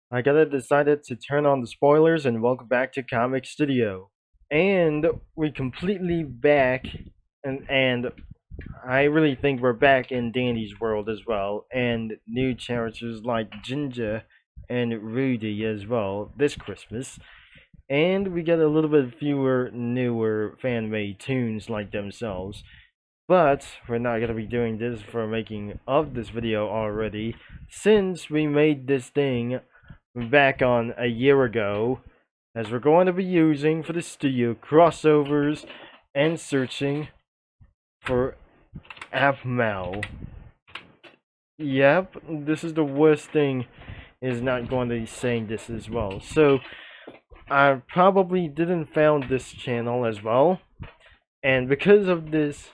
I gotta decided to turn on the spoilers and welcome back to Comic Studio. And we completely back and I really think we're back in Dandy's world as well, and new characters like Ginger and Rudy as well this Christmas. And we get a little bit fewer newer fan made tunes like themselves. But we're not gonna be doing this for making of this video already, since we made this thing back on a year ago, as we're going to be using for the studio crossovers and searching for Aphmau. Yep, this is the worst thing, is not going to be saying this as well. So I probably didn't found this channel as well, and because of this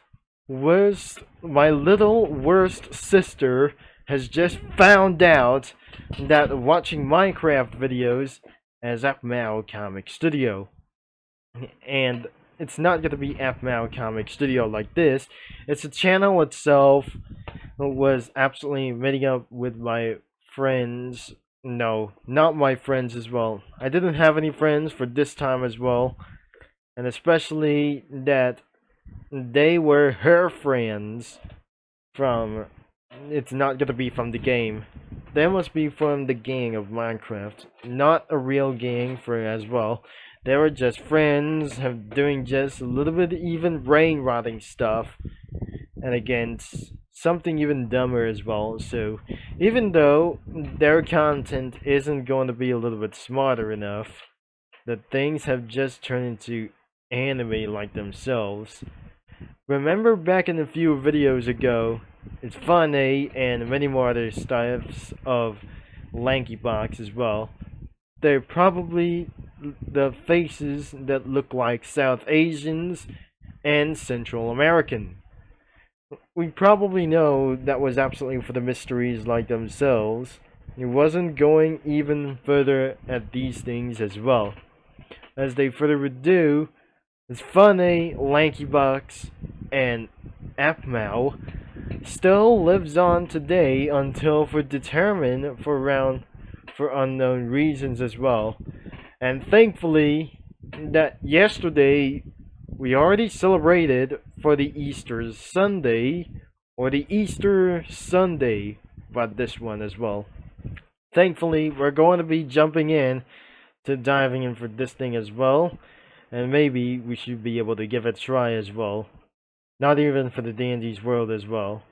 my little worst sister has just found out that watching Minecraft videos as Aphmau Comic Studio. And it's not going to be Aphmau Comic Studio like this. It's a channel itself was absolutely meeting up with my friends. No, not my friends as well. I didn't have any friends for this time as well. And especially that they were her friends from, it's not gonna be from the game. They must be from the gang of Minecraft, not a real gang for as well. They were just friends, doing just a little bit even brain rotting stuff, and again, something even dumber as well. So, even though their content isn't going to be a little bit smarter enough, that things have just turned into anime like themselves. Remember back in a few videos ago, it's funny and many more other types of lanky box as well. They're probably the faces that look like South Asians and Central American. We probably know that was absolutely for the mysteries like themselves. It wasn't going even further at these things as well. As they further ado, it's funny, lanky box, and Aphmau still lives on today until for determined for unknown reasons as well. And thankfully that yesterday we already celebrated for the Easter Sunday or the Easter Sunday, but this one as well. Thankfully we're going to be jumping in to diving in for this thing as well. And maybe we should be able to give it a try as well. Not even for the Dandy's world as well.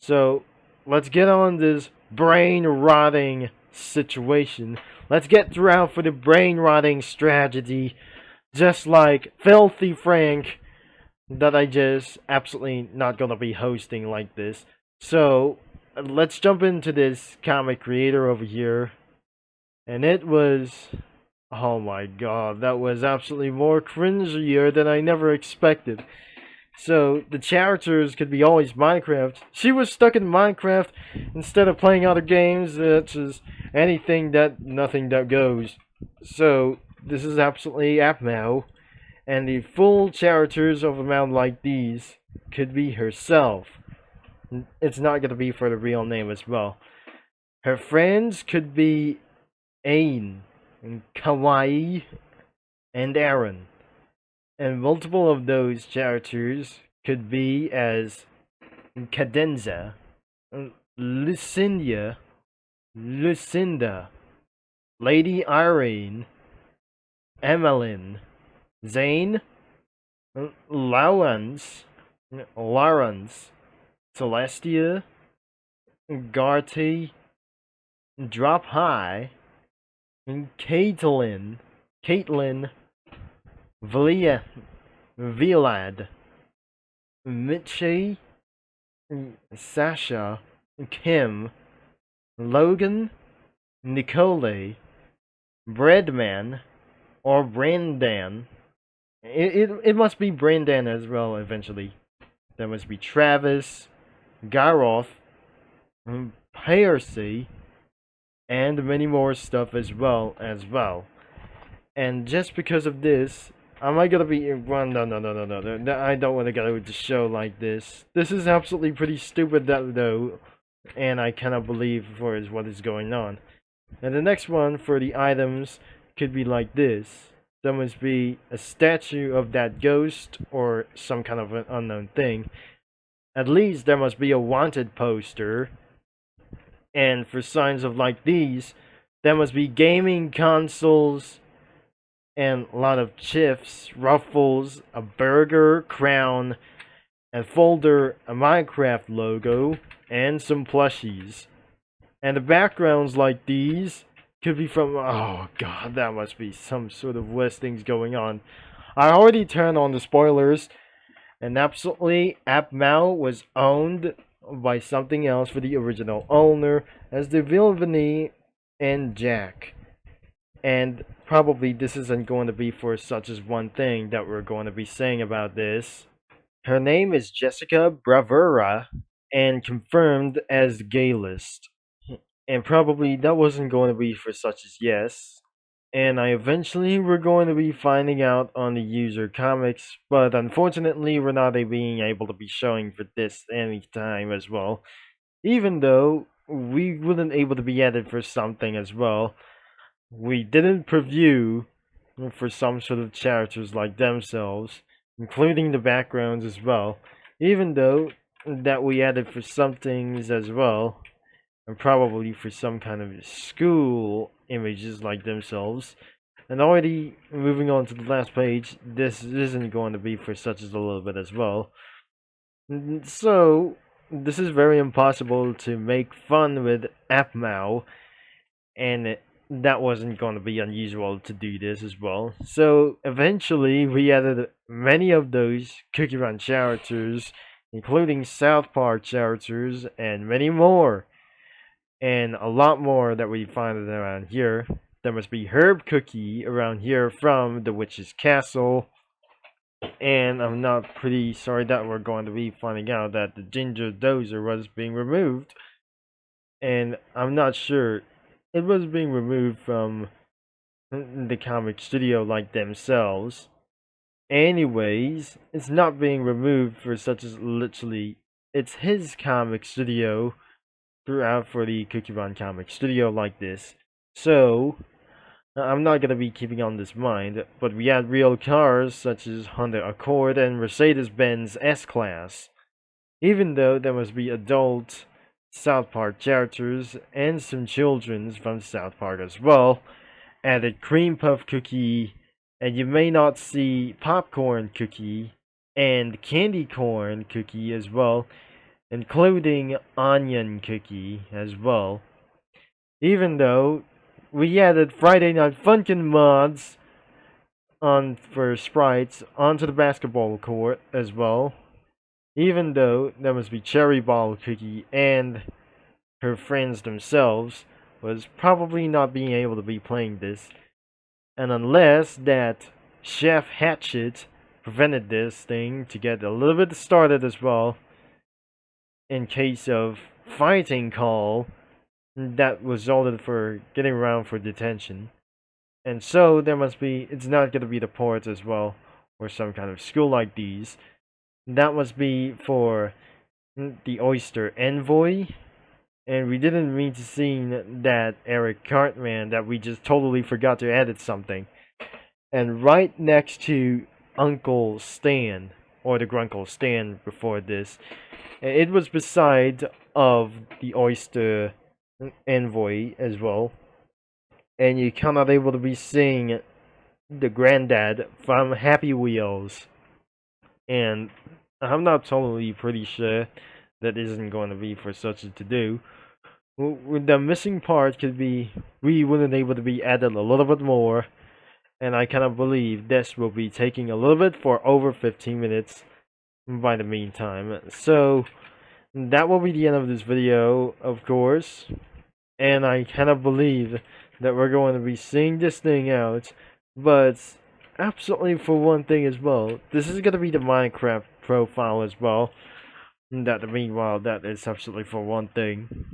So, let's get on this brain rotting situation. Let's get throughout for the brain rotting strategy. Just like Filthy Frank, that I just absolutely not gonna be hosting like this. So, let's jump into this comic creator over here. And it was, oh my god, that was absolutely more cringier than I never expected. So, the characters could be always Minecraft. She was stuck in Minecraft instead of playing other games, such as nothing that goes. So, this is absolutely Aphmau. And the full characters of a mound like these could be herself. It's not going to be for the real name as well. Her friends could be Ain, and Kawaii, and Aaron. And multiple of those characters could be as Cadenza, Lucinda, Lady Irene, Emmeline, Zane, Lawrence, Celestia, Garty, Drop High, and Caitlin, Vilad, Mitchie, Sasha, Kim, Logan, Nicole, Breadman, or Brandan. It must be Brandan as well eventually. There must be Travis, Garoth, Percy, and many more stuff as well. And just because of this, am I gonna be no. I don't want to go to show like this. This is absolutely pretty stupid though, and I cannot believe for is what is going on. And the next one for the items could be like this. There must be a statue of that ghost or some kind of an unknown thing. At least there must be a wanted poster. And for signs of like these, there must be gaming consoles and a lot of chips, ruffles, a burger, crown, and folder, a Minecraft logo, and some plushies. And the backgrounds like these could be from, oh god, that must be some sort of worst things going on. I already turned on the spoilers, and absolutely, Aphmau was owned by something else for the original owner as the Vilvany and Jack. And probably this isn't going to be for such as one thing that we're going to be saying about this. Her name is Jessica Bravura and confirmed as gay list. And probably that wasn't going to be for such as yes. And I eventually we're going to be finding out on the user comics, but unfortunately we're not being able to be showing for this anytime as well. Even though we wouldn't able to be added for something as well. We didn't preview for some sort of characters like themselves, including the backgrounds as well. Even though that we added for some things as well, and probably for some kind of school images like themselves. And already moving on to the last page, this isn't going to be for such as a little bit as well. So this is very impossible to make fun with Aphmau, and that wasn't going to be unusual to do this as well. So eventually we added many of those Cookie Run characters, including South Park characters and many more. And a lot more that we find around here. There must be Herb Cookie around here from the Witch's Castle. And I'm not pretty sorry that we're going to be finding out that the Ginger Dozer was being removed. And I'm not sure it was being removed from the comic studio like themselves. Anyways, it's not being removed for such as literally it's his comic studio throughout for the Cookie Run Comic Studio like this. So, I'm not going to be keeping on this mind, but we had real cars such as Honda Accord and Mercedes-Benz S-Class. Even though there must be adult South Park characters and some children's from South Park as well, added Cream Puff Cookie, and you may not see Popcorn Cookie and Candy Corn Cookie as well, including Onion Cookie as well. Even though we added Friday Night Funkin' mods on for sprites onto the basketball court as well. Even though there must be Cherry Ball Cookie and her friends themselves was probably not being able to be playing this. And unless that Chef Hatchet prevented this thing to get a little bit started as well, in case of fighting call that resulted for getting around for detention. And so there must be, it's not going to be the ports as well, or some kind of school like these. That must be for the Oyster Envoy. And we didn't mean to see that Eric Cartman that we just totally forgot to edit something. And right next to Uncle Stan, or the Grunkle Stan before this, it was beside of the Oyster Envoy as well. And you cannot able to be seeing the granddad from Happy Wheels. And I'm not totally pretty sure that isn't going to be for such a to do. The missing part could be we wouldn't able to be added a little bit more. And I cannot believe this will be taking a little bit for over 15 minutes by the meantime. So that will be the end of this video, of course. And I cannot believe that we're going to be seeing this thing out. But absolutely for one thing as well, this is going to be the Minecraft profile as well. That meanwhile, that is absolutely for one thing.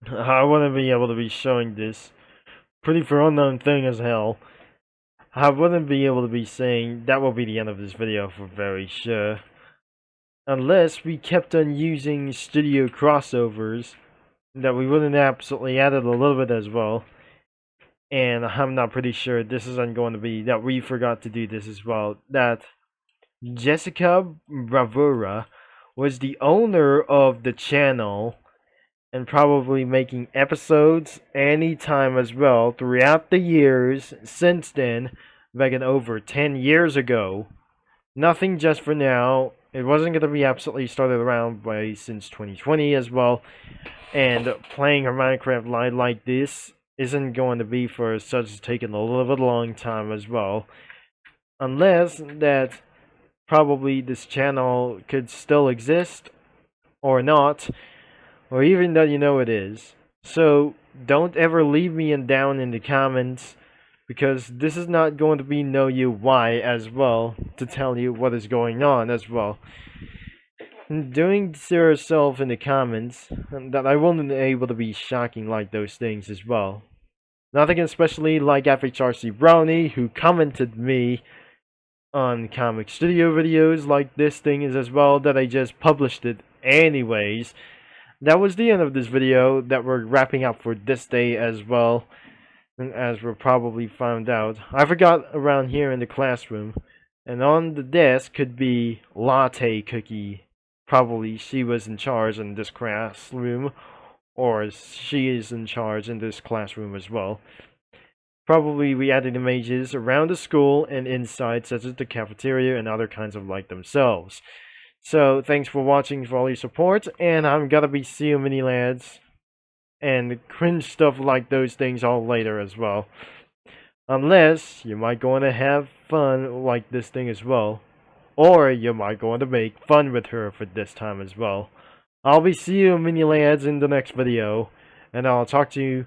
I wouldn't be able to be showing this. Pretty for unknown thing as hell. I wouldn't be able to be saying that will be the end of this video for very sure. Unless we kept on using studio crossovers that we wouldn't absolutely added a little bit as well. And I'm not pretty sure this isn't going to be that we forgot to do this as well. That Jessica Bravura was the owner of the channel and probably making episodes anytime as well throughout the years since then, back in over 10 years ago. Nothing just for now. It wasn't going to be absolutely started around by since 2020 as well. And playing her Minecraft live like this isn't going to be for such taking a little bit long time as well. Unless that probably this channel could still exist or not, or even that you know it is. So don't ever leave me down in the comments, because this is not going to be know you why as well to tell you what is going on as well. Doing to yourself in the comments that I wasn't able to be shocking like those things as well. Nothing especially like FHRC Brownie, who commented me on Comic Studio videos like this thing is as well, that I just published it anyways. That was the end of this video that we're wrapping up for this day as well. And as we'll probably found out, I forgot around here in the classroom, and on the desk could be Latte Cookie. Probably she was in charge in this classroom, or she is in charge in this classroom as well. Probably we added images around the school and inside, such as the cafeteria and other kinds of like themselves. So thanks for watching, for all your support, and I'm gonna be seeing you mini lads and cringe stuff like those things all later as well. Unless you might going to have fun like this thing as well, or you might going to make fun with her for this time as well. I'll be seeing you mini lads in the next video, and I'll talk to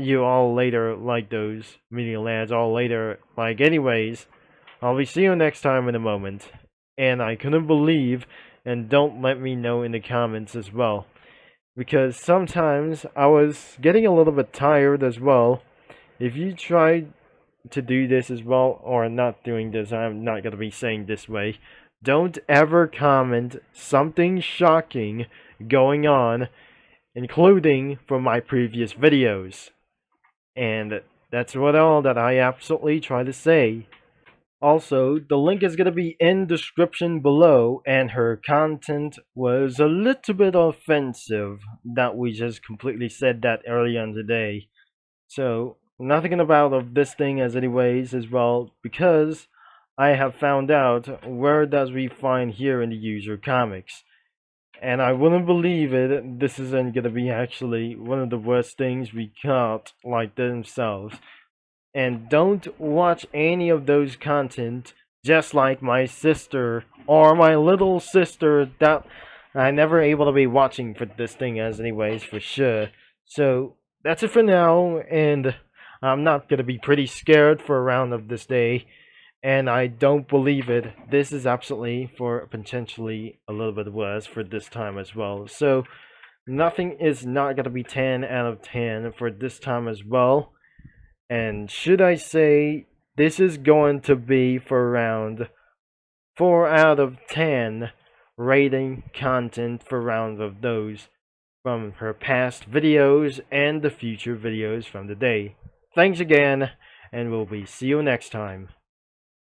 you all later like those mini lads all later. Like anyways, I'll be seeing you next time in a moment. And I couldn't believe, and don't let me know in the comments as well, because sometimes I was getting a little bit tired as well. If you try to do this as well, or not doing this, I'm not going to be saying this way, don't ever comment something shocking going on, including from my previous videos. And that's what all that I absolutely try to say. Also, the link is going to be in description below, and her content was a little bit offensive that we just completely said that early on today. So, nothing about of this thing as anyways as well, because I have found out where does we find here in the user comics. And I wouldn't believe it, this isn't going to be actually one of the worst things we got like themselves. And don't watch any of those content, just like my sister or my little sister that I never able to be watching for this thing as anyways for sure. So that's it for now, and I'm not gonna be pretty scared for a round of this day, and I don't believe it. This is absolutely for potentially a little bit worse for this time as well. So nothing is not gonna be 10 out of 10 for this time as well. And should I say, this is going to be for around 4 out of 10 rating content for round of those from her past videos and the future videos from the day. Thanks again, and we'll be see you next time.